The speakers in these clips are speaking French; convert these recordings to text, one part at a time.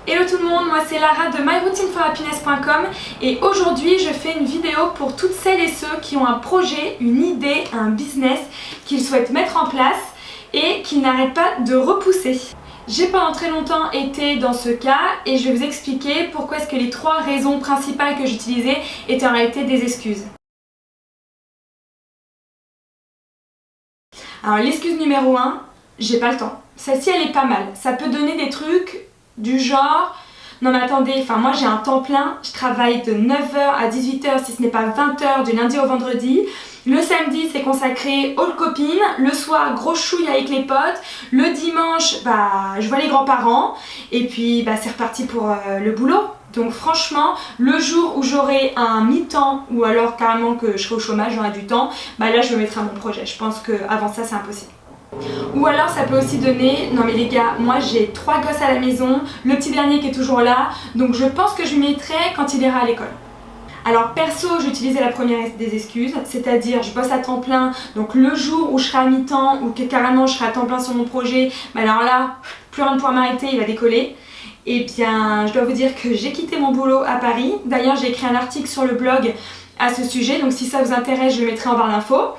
Hello tout le monde, moi c'est Lara de myroutineforhappiness.com et aujourd'hui je fais une vidéo pour toutes celles et ceux qui ont un projet, une idée, un business qu'ils souhaitent mettre en place et qu'ils n'arrêtent pas de repousser. J'ai pendant très longtemps été dans ce cas et je vais vous expliquer pourquoi est-ce que les 3 raisons principales que j'utilisais étaient en réalité des excuses. Alors l'excuse numéro 1, j'ai pas le temps. Celle-ci elle est pas mal, ça peut donner des trucs du genre non mais attendez, moi j'ai un temps plein, je travaille de 9h à 18h si ce n'est pas 20h du lundi au vendredi. Le samedi c'est consacré aux copines, le soir grosse chouille avec les potes, le dimanche je vois les grands-parents et puis c'est reparti pour le boulot. Donc franchement, le jour où j'aurai un mi-temps ou alors carrément que je serai au chômage, j'aurai du temps, là je me mettrai à mon projet. Je pense qu'avant ça c'est impossible. Ou alors ça peut aussi donner, non mais les gars, moi j'ai 3 gosses à la maison, le petit dernier qui est toujours là, donc je pense que je lui mettrai quand il ira à l'école. Alors perso, j'utilisais la première des excuses, c'est-à-dire je bosse à temps plein, donc le jour où je serai à mi-temps ou que carrément je serai à temps plein sur mon projet, alors là, plus rien ne pourra m'arrêter, il va décoller. Et bien, je dois vous dire que j'ai quitté mon boulot à Paris, d'ailleurs j'ai écrit un article sur le blog à ce sujet, donc si ça vous intéresse, je le mettrai en barre d'infos.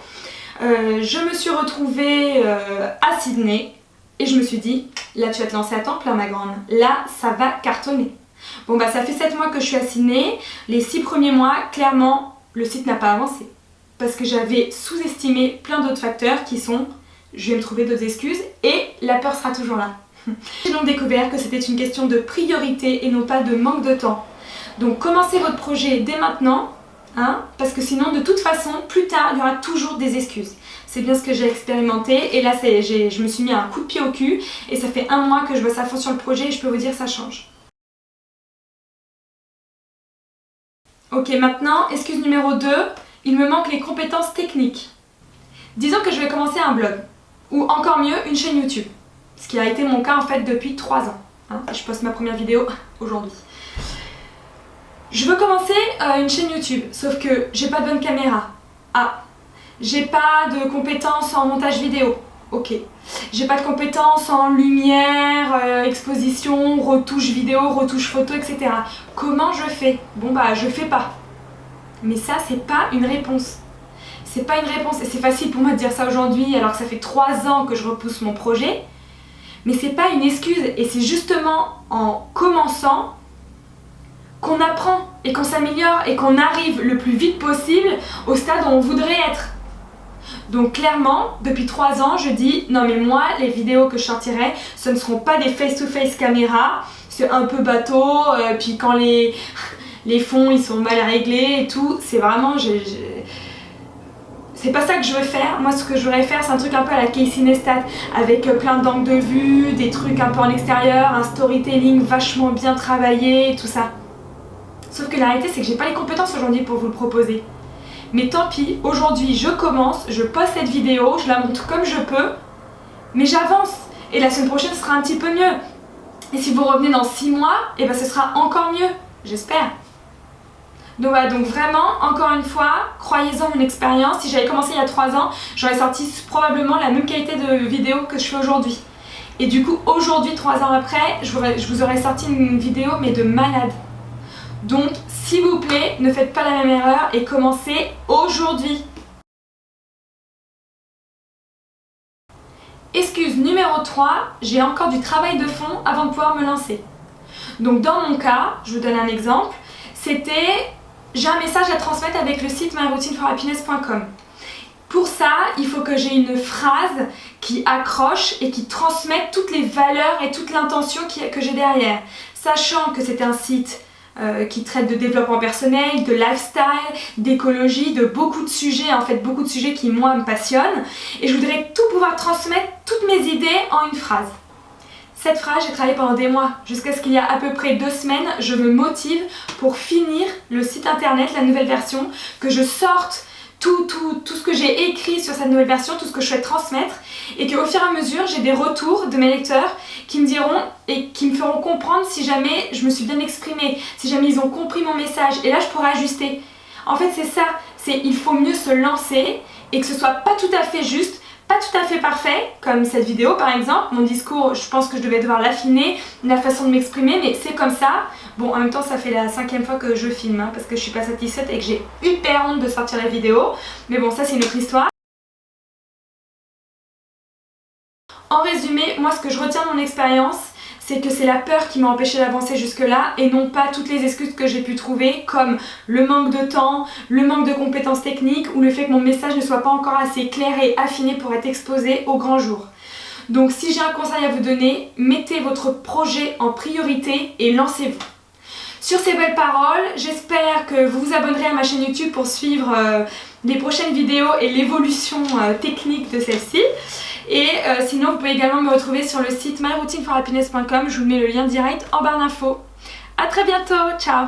Je me suis retrouvée à Sydney et je me suis dit, là tu vas te lancer à temps plein ma grande, là ça va cartonner. Bon ça fait 7 mois que je suis à Sydney, les 6 premiers mois, clairement le site n'a pas avancé. Parce que j'avais sous-estimé plein d'autres facteurs qui sont, je vais me trouver d'autres excuses et la peur sera toujours là. J'ai donc découvert que c'était une question de priorité et non pas de manque de temps. Donc commencez votre projet dès maintenant. Parce que sinon de toute façon plus tard il y aura toujours des excuses. C'est bien ce que j'ai expérimenté et là je me suis mis un coup de pied au cul et ça fait 1 mois que je bosse à fond sur le projet et je peux vous dire ça change. Ok, maintenant excuse numéro 2, il me manque les compétences techniques. Disons que je vais commencer un blog ou encore mieux une chaîne YouTube, ce qui a été mon cas en fait depuis 3 ans. Je poste ma première vidéo aujourd'hui. Je veux commencer une chaîne YouTube, sauf que j'ai pas de bonne caméra. J'ai pas de compétences en montage vidéo. Ok. J'ai pas de compétences en lumière, exposition, retouche vidéo, retouche photo, etc. Comment je fais? Je fais pas. Mais ça, c'est pas une réponse. C'est pas une réponse et c'est facile pour moi de dire ça aujourd'hui alors que ça fait 3 ans que je repousse mon projet. Mais c'est pas une excuse et c'est justement en commençant qu'on apprend et qu'on s'améliore et qu'on arrive le plus vite possible au stade où on voudrait être. Donc clairement, depuis 3 ans, je dis non mais moi, les vidéos que je sortirai, ce ne seront pas des face-to-face caméra, c'est un peu bateau, puis quand les fonds ils sont mal réglés et tout, c'est vraiment... C'est pas ça que je veux faire. Moi ce que je voudrais faire c'est un truc un peu à la Casey Neistat avec plein d'angles de vue, des trucs un peu en extérieur, un storytelling vachement bien travaillé, tout ça. Sauf que la réalité c'est que j'ai pas les compétences aujourd'hui pour vous le proposer. Mais tant pis, aujourd'hui je commence, je poste cette vidéo, je la montre comme je peux, mais j'avance. Et la semaine prochaine ce sera un petit peu mieux. Et si vous revenez dans 6 mois, ce sera encore mieux, j'espère. Donc voilà, donc vraiment, encore une fois, croyez-en mon expérience. Si j'avais commencé il y a 3 ans, j'aurais sorti probablement la même qualité de vidéo que je fais aujourd'hui. Et du coup, aujourd'hui, 3 ans après, je vous aurais sorti une vidéo mais de malade. Donc, s'il vous plaît, ne faites pas la même erreur et commencez aujourd'hui. Excuse numéro 3, j'ai encore du travail de fond avant de pouvoir me lancer. Donc dans mon cas, je vous donne un exemple, c'était j'ai un message à transmettre avec le site myroutineforhappiness.com. Pour ça, il faut que j'ai une phrase qui accroche et qui transmette toutes les valeurs et toute l'intention que j'ai derrière. Sachant que c'est un site qui traite de développement personnel, de lifestyle, d'écologie, de beaucoup de sujets, en fait beaucoup de sujets qui moi me passionnent et je voudrais tout pouvoir transmettre toutes mes idées en une phrase. Cette phrase, j'ai travaillé pendant des mois, jusqu'à ce qu'il y a à peu près 2 semaines, je me motive pour finir le site internet, la nouvelle version, que je sorte tout ce que j'ai écrit sur cette nouvelle version, tout ce que je souhaite transmettre et qu'au fur et à mesure j'ai des retours de mes lecteurs qui me diront et qui me feront comprendre si jamais je me suis bien exprimée, si jamais ils ont compris mon message et là je pourrai ajuster. En fait c'est ça, il faut mieux se lancer et que ce soit pas tout à fait juste, Pas tout à fait parfait, comme cette vidéo par exemple. Mon discours, je pense que je devais devoir l'affiner, la façon de m'exprimer, mais c'est comme ça. Bon, en même temps, ça fait la 5e fois que je filme, hein, parce que je suis pas satisfaite et que j'ai hyper honte de sortir la vidéo. Mais bon, ça c'est une autre histoire. En résumé, moi ce que je retiens de mon expérience, c'est que c'est la peur qui m'a empêché d'avancer jusque-là et non pas toutes les excuses que j'ai pu trouver comme le manque de temps, le manque de compétences techniques ou le fait que mon message ne soit pas encore assez clair et affiné pour être exposé au grand jour. Donc si j'ai un conseil à vous donner, mettez votre projet en priorité et lancez-vous. Sur ces belles paroles, j'espère que vous vous abonnerez à ma chaîne YouTube pour suivre les prochaines vidéos et l'évolution technique de celle-ci. Et sinon, vous pouvez également me retrouver sur le site myroutineforhappiness.com. Je vous mets le lien direct en barre d'infos. A très bientôt, ciao!